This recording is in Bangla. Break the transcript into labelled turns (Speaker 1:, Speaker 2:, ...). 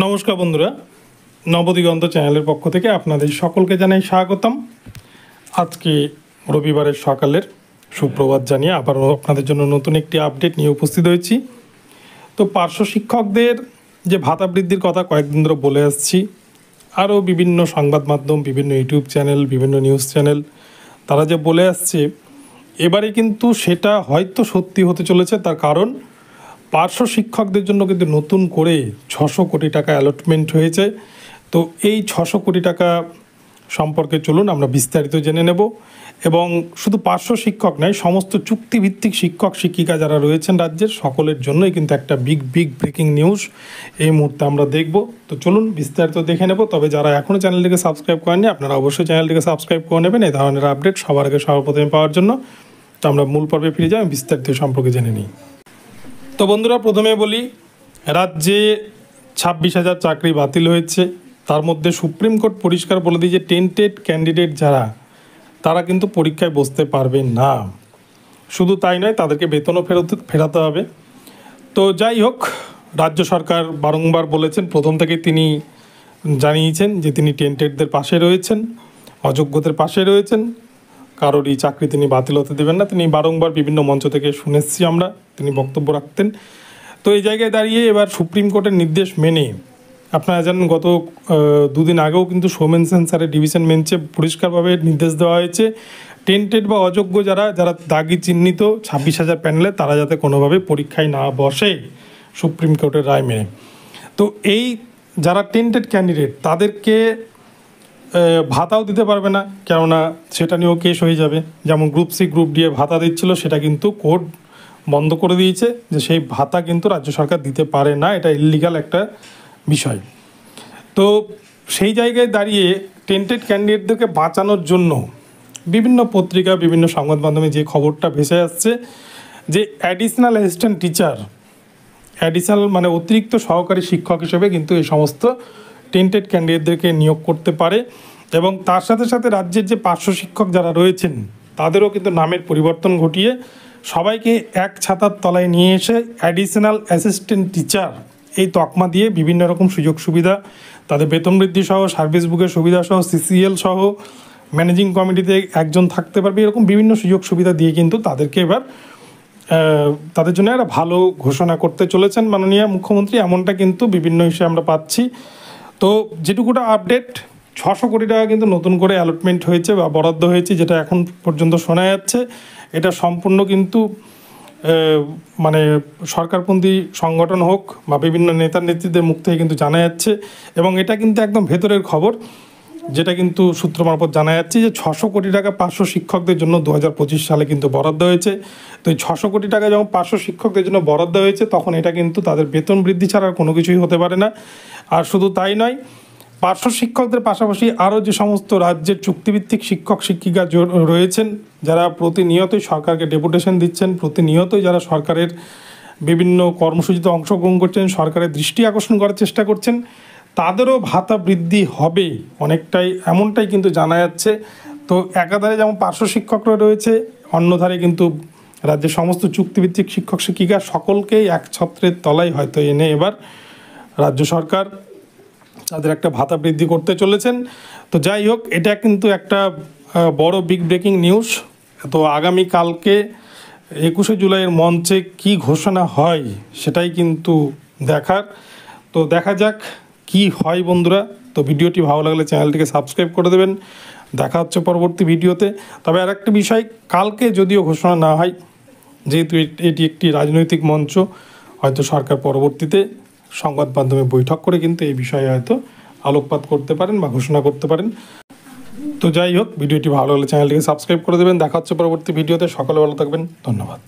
Speaker 1: নমস্কার বন্ধুরা, নবদিগন্ত চ্যানেলের পক্ষ থেকে আপনাদের সকলকে জানাই স্বাগতম। আজকে রবিবারের সকালের সুপ্রভাত জানিয়ে আবারও আপনাদের জন্য নতুন একটি আপডেট নিয়ে উপস্থিত হয়েছি। তো পার্শ্ব শিক্ষকদের যে ভাতা বৃদ্ধির কথা কয়েকদিন ধরে বলে আসছি, আরও বিভিন্ন সংবাদ মাধ্যম, বিভিন্ন ইউটিউব চ্যানেল, বিভিন্ন নিউজ চ্যানেল তারা যে বলে আসছে, এবারে কিন্তু সেটা হয়তো সত্যি হতে চলেছে। তার কারণ পার্শ্ব শিক্ষকদের জন্য কিন্তু নতুন করে 600 কোটি টাকা অ্যালটমেন্ট হয়েছে। তো এই 600 কোটি টাকা সম্পর্কে চলুন আমরা বিস্তারিত জেনে নেব। এবং শুধু পার্শ্ব শিক্ষক নয়, সমস্ত চুক্তিভিত্তিক শিক্ষক শিক্ষিকা যারা রয়েছেন রাজ্যের, সকলের জন্যই কিন্তু একটা বিগ ব্রেকিং নিউজ এই মুহূর্তে আমরা দেখব। তো চলুন বিস্তারিত দেখে নেব। তবে যারা এখনও চ্যানেলটিকে সাবস্ক্রাইব করেননি, আপনারা অবশ্যই চ্যানেলটিকে সাবস্ক্রাইব করে নেবেন এই ধরনের আপডেট সবার আগে সবার প্রথমে পাওয়ার জন্য। তো আমরা মূল পর্বে ফিরে যাই, বিস্তারিত সম্পর্কে জেনে নিই। তো বন্ধুরা, প্রথমে বলি, রাজ্যে 26,000 চাকরি বাতিল হয়েছে। তার মধ্যে সুপ্রিম কোর্ট পরিষ্কার বলে দিয়েছে টেন্টেড ক্যান্ডিডেট যারা, তারা কিন্তু পরীক্ষায় বসতে পারবে না। শুধু তাই নয়, তাদেরকে বেতনও ফেরাতে হবে। তো যাই হোক, রাজ্য সরকার বারংবার বলেছেন, প্রথম থেকে তিনি জানিয়েছেন যে তিনি টেন্টেডদের পাশে রয়েছেন, অযোগ্যদের পাশে রয়েছেন, কারোরই চাকরি তিনি বাতিল হতে দেবেন না। তিনি বারংবার বিভিন্ন মঞ্চ থেকে শুনেছি আমরা তিনি বক্তব্য রাখতেন। তো এই জায়গায় দাঁড়িয়ে এবার সুপ্রিম কোর্টের নির্দেশ মেনে, আপনারা জানেন গত দুদিন আগেও কিন্তু সোমেন সেন্সারের ডিভিশন বেঞ্চে পরিষ্কারভাবে নির্দেশ দেওয়া হয়েছে, টেন্টেড বা অযোগ্য যারা দাগি চিহ্নিত 26,000 প্যানেলে, তারা যাতে কোনোভাবে পরীক্ষায় না বসে, সুপ্রিম কোর্টের রায় মেনে। তো এই যারা টেন্টেড ক্যান্ডিডেট তাদেরকে ভাতাও দিতে পারবে না, কেননা সেটা নিয়েও কেস হয়ে যাবে। যেমন গ্রুপ সি গ্রুপ ডি এর ভাতা দিচ্ছিল, সেটা কিন্তু কোর্ট বন্ধ করে দিয়েছে যে সেই ভাতা কিন্তু রাজ্য সরকার দিতে পারে না, এটা ইল্লিগাল একটা বিষয়। তো সেই জায়গায় দাঁড়িয়ে টেন্টেড ক্যান্ডিডেটদেরকে বাঁচানোর জন্য বিভিন্ন পত্রিকা, বিভিন্ন সংবাদ মাধ্যমে যে খবরটা ভেসে আসছে যে অ্যাডিশনাল অ্যাসিস্ট্যান্ট টিচার, অ্যাডিশনাল মানে অতিরিক্ত সহকারী শিক্ষক হিসেবে কিন্তু এই সমস্ত টেন্টেড ক্যান্ডিডেটদেরকে নিয়োগ করতে পারে। এবং তার সাথে সাথে রাজ্যের যে পার্শ্ব শিক্ষক যারা রয়েছেন তাদেরও কিন্তু নামের পরিবর্তন ঘটিয়ে সবাইকে এক ছাতার তলায় নিয়ে এসে অ্যাডিশনাল অ্যাসিস্ট্যান্ট টিচার এই তকমা দিয়ে বিভিন্ন রকম সুযোগ সুবিধা, তাদের বেতন বৃদ্ধি সহ, সার্ভিস বুকের সুবিধা সহ, সিসিএল সহ, ম্যানেজিং কমিটিতে একজন থাকতে পারবে, এরকম বিভিন্ন সুযোগ সুবিধা দিয়ে কিন্তু তাদেরকে এবার তাদের জন্য একটা ভালো ঘোষণা করতে চলেছেন মাননীয় মুখ্যমন্ত্রী, এমনটা কিন্তু বিভিন্ন হিসেবে আমরা পাচ্ছি। তো যেটুকুটা আপডেট, 600 কোটি টাকা কিন্তু নতুন করে অ্যালটমেন্ট হয়েছে বা বরাদ্দ হয়েছে, যেটা এখন পর্যন্ত শোনা যাচ্ছে। এটা সম্পূর্ণ কিন্তু মানে সরকারপন্থী সংগঠন হোক বা বিভিন্ন নেতা নেত্রীদের মুখ থেকে কিন্তু জানা যাচ্ছে। এবং এটা কিন্তু একদম ভেতরের খবর, যেটা কিন্তু সূত্র মারফত জানা যাচ্ছে যে 600 কোটি টাকা পার্শ্ব শিক্ষকদের জন্য 2025 সালে কিন্তু বরাদ্দ হয়েছে। তো এই 600 কোটি টাকা যখন পার্শ্ব শিক্ষকদের জন্য বরাদ্দ হয়েছে, তখন এটা কিন্তু তাদের বেতন বৃদ্ধি ছাড়া আর কোনো কিছুই হতে পারে না। আর শুধু তাই নয়, পার্শ্ব শিক্ষকদের পাশাপাশি আরও যে সমস্ত রাজ্যের চুক্তিভিত্তিক শিক্ষক শিক্ষিকা রয়েছেন, যারা প্রতিনিয়তই সরকারকে ডেপুটেশন দিচ্ছেন, প্রতিনিয়তই যারা সরকারের বিভিন্ন কর্মসূচিতে অংশগ্রহণ করছেন, সরকারের দৃষ্টি আকর্ষণ করার চেষ্টা করছেন, তাদেরও ভাতা বৃদ্ধি হবে অনেকটাই, এমনটাই কিন্তু জানা যাচ্ছে। তো একাধারে যেমন পার্শ্ব শিক্ষকরা রয়েছে, অন্যধারে কিন্তু রাজ্যের সমস্ত চুক্তিভিত্তিক শিক্ষক শিক্ষিকা সকলকেই এক ছত্রের তলায় হয়তো এনে এবার রাজ্য সরকার তাদের একটা ভাতা বৃদ্ধি করতে চলেছেন। তো যাই হোক, এটা কিন্তু একটা বড় বিগ ব্রেকিং নিউজ। তো আগামীকালকে 21শে জুলাইয়ের মঞ্চে কি ঘোষণা হয় সেটাই কিন্তু দেখার। তো দেখা যাক কি হয় বন্ধুরা। তো ভিডিওটি ভালো লাগলে চ্যানেলটিকে সাবস্ক্রাইব করে দেবেন। দেখা হচ্ছে পরবর্তী ভিডিওতে। তবে আর একটা বিষয়, কালকে যদিও ঘোষণা না হয়, যেহেতু এটি একটি রাজনৈতিক মঞ্চ, হয়তো সরকার পরবর্তীতে সংবাদ মাধ্যমে বৈঠক করে কিন্তু এই বিষয়ে হয়তো আলোকপাত করতে পারেন বা ঘোষণা করতে পারেন। তো যাই হোক, ভিডিওটি ভালো লাগলে চ্যানেলটিকে সাবস্ক্রাইব করে দেবেন। দেখা হচ্ছে পরবর্তী ভিডিওতে। সকলে ভালো থাকবেন, ধন্যবাদ।